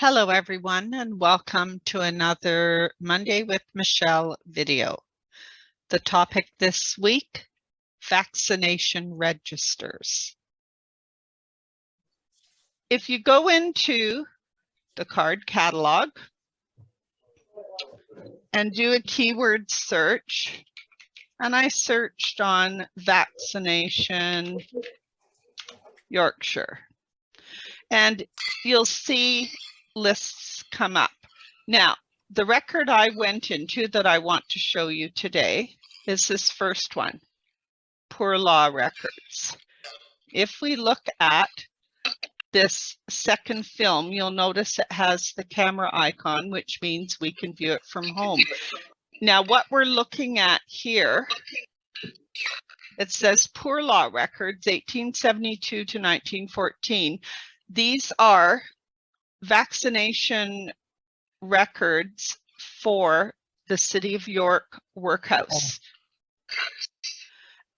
Hello everyone and welcome to another Monday with Michele video. The topic this week, vaccination registers. If you go into the card catalog and do a keyword search, and I searched on vaccination Yorkshire, and you'll see lists come up. Now, the record I went into that I want to show you today is this first one, Poor Law Records. If we look at this second film, you'll notice it has the camera icon, which means we can view it from home. Now, what we're looking at here, it says Poor Law Records, 1872 to 1914. These are vaccination records for the City of York workhouse.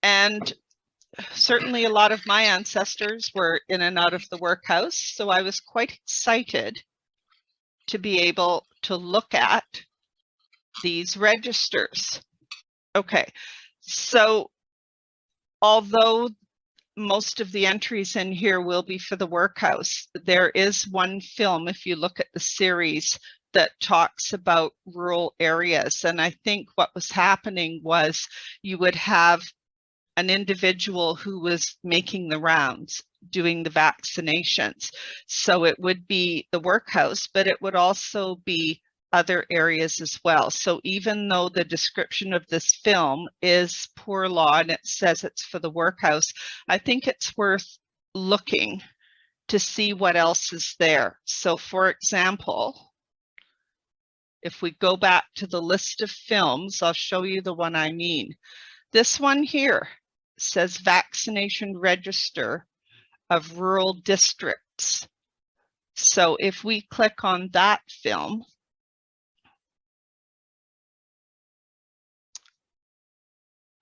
And certainly a lot of my ancestors were in and out of the workhouse, so I was quite excited to be able to look at these registers. Okay, so although most of the entries in here will be for the workhouse, there is one film, if you look at the series, that talks about rural areas. And I think what was happening was you would have an individual who was making the rounds, doing the vaccinations. So it would be the workhouse, but it would also be other areas as well. So even though the description of this film is Poor Law and it says it's for the workhouse, I think it's worth looking to see what else is there. So for example, if we go back to the list of films, I'll show you the one I mean. This one here says Vaccination Register of Rural Districts. So if we click on that film,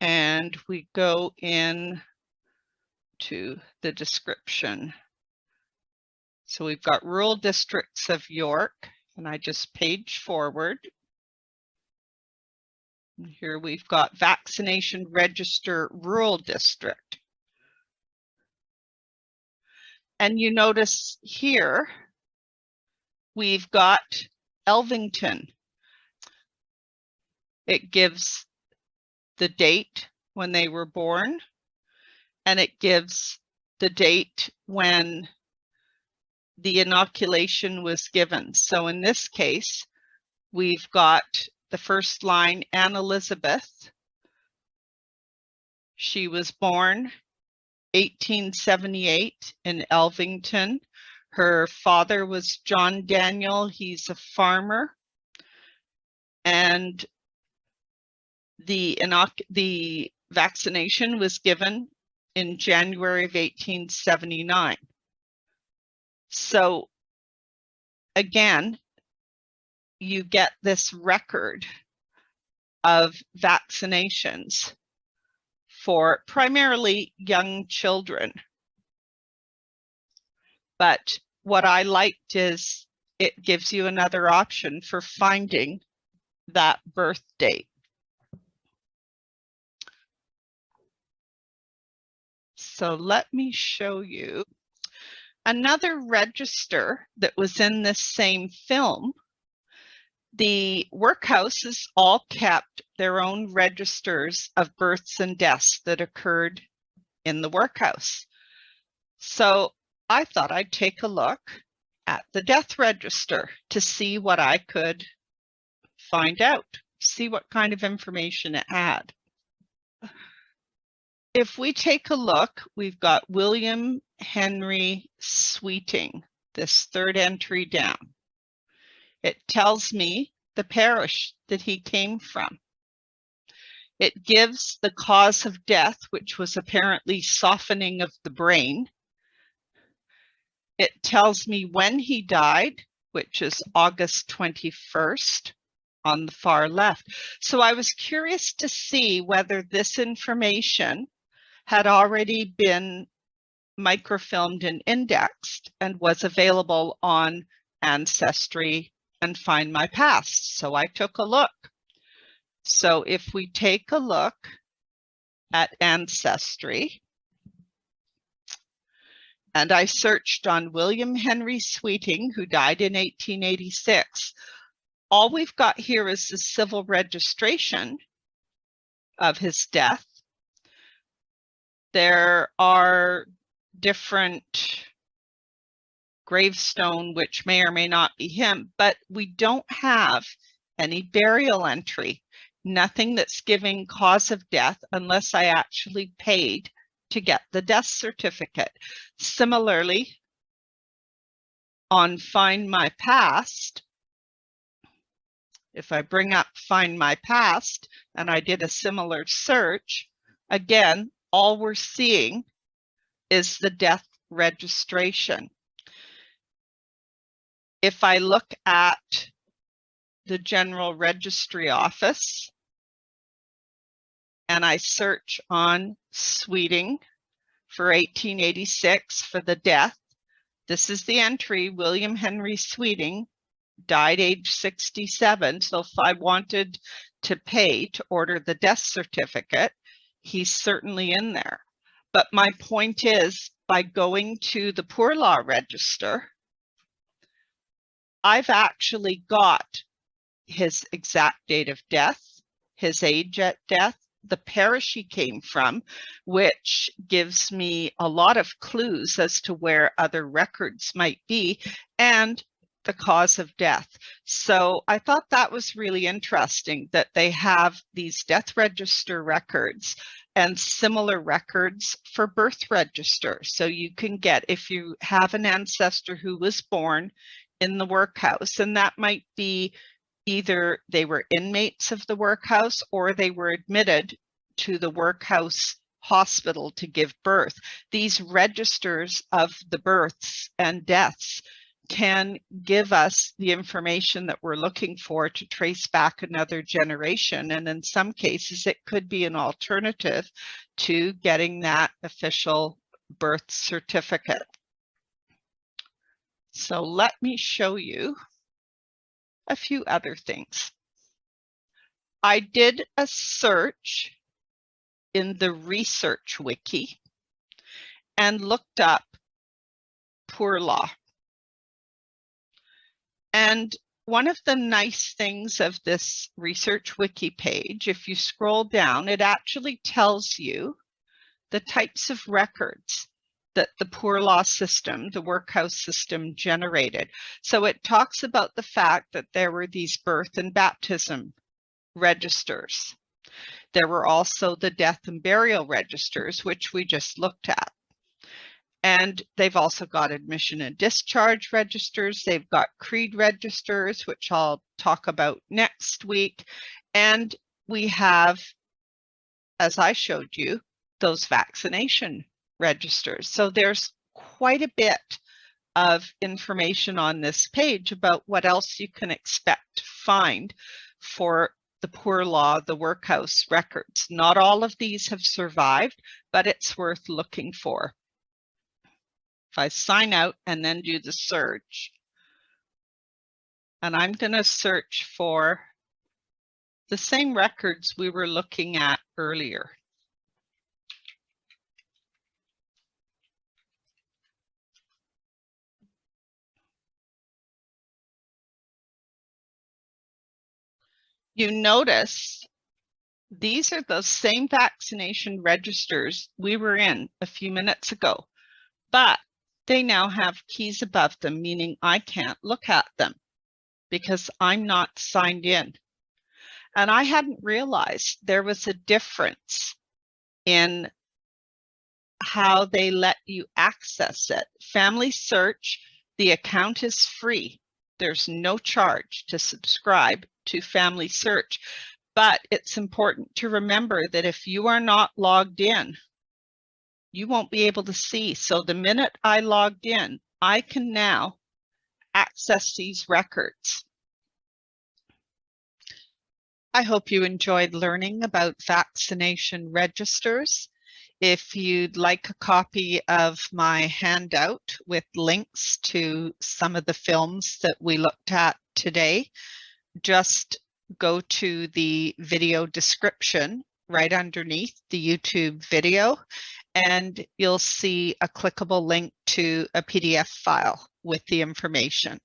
and we go in to the description. So we've got rural districts of York, and I just page forward. And here we've got Vaccination Register Rural District. And you notice here, we've got Elvington. It gives the date when they were born, and it gives the date when the inoculation was given. So in this case, we've got the first line, Anne Elizabeth. She was born 1878 in Elvington. Her father was John Daniel. He's a farmer. And the vaccination was given in January of 1879. So again, you get this record of vaccinations for primarily young children. But what I liked is it gives you another option for finding that birth date. So let me show you another register that was in this same film. The workhouses all kept their own registers of births and deaths that occurred in the workhouse. So I thought I'd take a look at the death register to see what I could find out, see what kind of information it had. If we take a look, we've got William Henry Sweeting, this third entry down. It tells me the parish that he came from. It gives the cause of death, which was apparently softening of the brain. It tells me when he died, which is August 21st on the far left. So I was curious to see whether this information had already been microfilmed and indexed and was available on Ancestry and Find My Past. So I took a look. So if we take a look at Ancestry, and I searched on William Henry Sweeting, who died in 1886, all we've got here is the civil registration of his death. There are different gravestone, which may or may not be him, but we don't have any burial entry, nothing that's giving cause of death unless I actually paid to get the death certificate. Similarly, on Find My Past, if I bring up Find My Past and I did a similar search, again, all we're seeing is the death registration. If I look at the General Registry Office and I search on Sweeting for 1886 for the death, this is the entry, William Henry Sweeting, died age 67. So if I wanted to pay to order the death certificate, he's certainly in there. But my point is, by going to the Poor Law Register, I've actually got his exact date of death, his age at death, the parish he came from, which gives me a lot of clues as to where other records might be, and the cause of death. So I thought that was really interesting that they have these death register records and similar records for birth register. So you can get, if you have an ancestor who was born in the workhouse, and that might be either they were inmates of the workhouse or they were admitted to the workhouse hospital to give birth. These registers of the births and deaths can give us the information that we're looking for to trace back another generation. And in some cases, it could be an alternative to getting that official birth certificate. So let me show you a few other things. I did a search in the research wiki and looked up poor law. And one of the nice things of this research wiki page, if you scroll down, it actually tells you the types of records that the poor law system, the workhouse system, generated. So it talks about the fact that there were these birth and baptism registers. There were also the death and burial registers, which we just looked at. And they've also got admission and discharge registers. They've got creed registers, which I'll talk about next week. And we have, as I showed you, those vaccination registers. So there's quite a bit of information on this page about what else you can expect to find for the poor law, the workhouse records. Not all of these have survived, but it's worth looking for. If I sign out and then do the search, and I'm going to search for the same records we were looking at earlier. You notice these are those same vaccination registers we were in a few minutes ago, but they now have keys above them, meaning I can't look at them because I'm not signed in. And I hadn't realized there was a difference in how they let you access it. Family Search, the account is free. There's no charge to subscribe to Family Search, but it's important to remember that if you are not logged in, you won't be able to see. So the minute I logged in, I can now access these records. I hope you enjoyed learning about vaccination registers. If you'd like a copy of my handout with links to some of the films that we looked at today, just go to the video description right underneath the YouTube video, and you'll see a clickable link to a PDF file with the information.